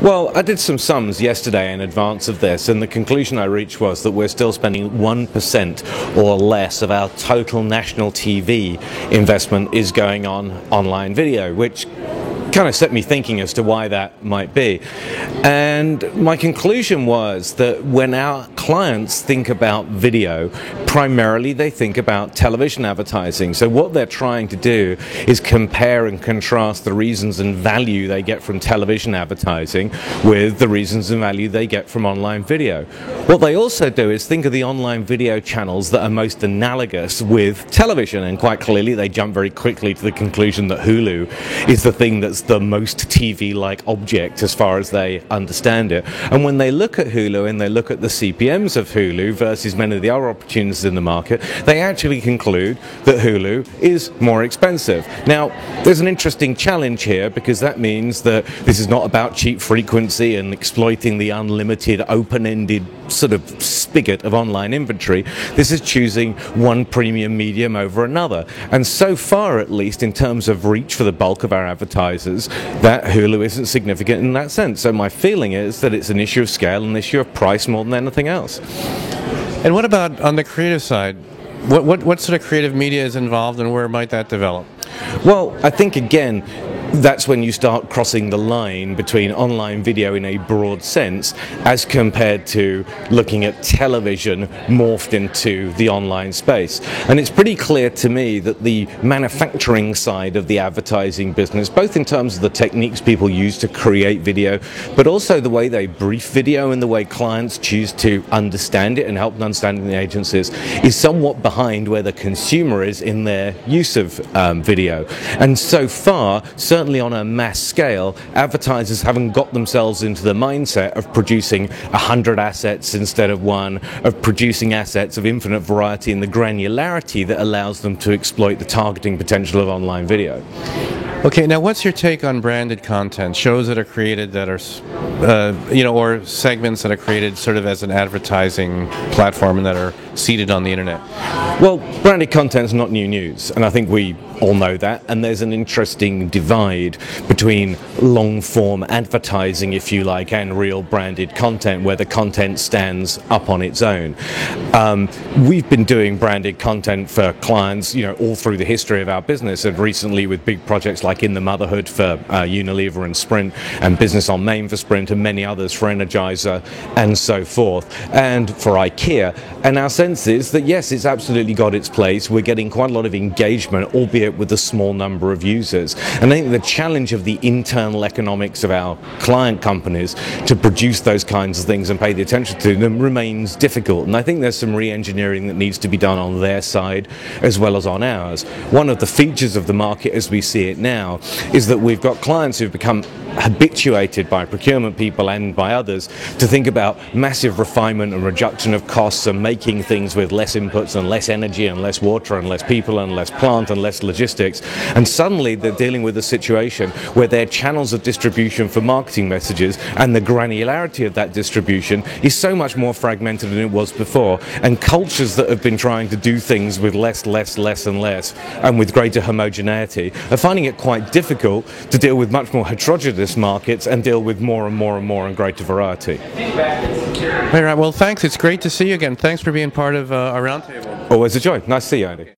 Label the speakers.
Speaker 1: Well, I did some sums yesterday in advance of this, and the conclusion I reached was that we're still spending 1% or less of our total national TV investment is going on online video, which kind of set me thinking as to why that might be. And my conclusion was that when our clients think about video, primarily they think about television advertising. So what they're trying to do is compare and contrast the reasons and value they get from television advertising with the reasons and value they get from online video. What they also do is think of the online video channels that are most analogous with television, and quite clearly they jump very quickly to the conclusion that Hulu is the thing that's the most TV-like object as far as they understand it. And when they look at Hulu and they look at the CPMs of Hulu versus many of the other opportunities in the market, they actually conclude that Hulu is more expensive. Now, there's an interesting challenge here, because that means that this is not about cheap frequency and exploiting the unlimited, open-ended sort of spigot of online inventory. This is choosing one premium medium over another. And so far, at least, in terms of reach for the bulk of our advertisers, that Hulu isn't significant in that sense. So my feeling is that it's an issue of scale, an issue of price more than anything else.
Speaker 2: And what about on the creative side? What sort of creative media is involved, and where might that develop?
Speaker 1: Well, I think, again, that's when you start crossing the line between online video in a broad sense as compared to looking at television morphed into the online space. And it's pretty clear to me that the manufacturing side of the advertising business, both in terms of the techniques people use to create video, but also the way they brief video and the way clients choose to understand it and help them understand it in the agencies, is somewhat behind where the consumer is in their use of video. And so far, certainly on a mass scale, advertisers haven't got themselves into the mindset of producing 100 assets instead of one, of producing assets of infinite variety and the granularity that allows them to exploit the targeting potential of online video.
Speaker 2: Okay, now what's your take on branded content? Shows that are created that are, or segments that are created sort of as an advertising platform and that are seated on the internet?
Speaker 1: Well, branded content is not new news, and I think we all know that, and there's an interesting divide between long-form advertising, if you like, and real branded content, where the content stands up on its own. We've been doing branded content for clients, all through the history of our business, and recently with big projects like In the Motherhood for Unilever and Sprint, and Business on Main for Sprint, and many others for Energizer, and so forth, and for IKEA. And our sense is that, yes, it's absolutely got its place. We're getting quite a lot of engagement, albeit with a small number of users. And I think the challenge of the internal economics of our client companies to produce those kinds of things and pay the attention to them remains difficult. And I think there's some re-engineering that needs to be done on their side as well as on ours. One of the features of the market as we see it now is that we've got clients who've become habituated by procurement people and by others to think about massive refinement and reduction of costs and making things with less inputs and less energy and less water and less people and less plant and less logistics. And suddenly they're dealing with a situation where their channels of distribution for marketing messages and the granularity of that distribution is so much more fragmented than it was before. And cultures that have been trying to do things with less and with greater homogeneity are finding it quite difficult to deal with much more heterogeneous markets and deal with more and greater variety.
Speaker 2: All right, well, thanks. It's great to see you again. Thanks for being part of our roundtable.
Speaker 1: Always a joy. Nice to see you, Andy.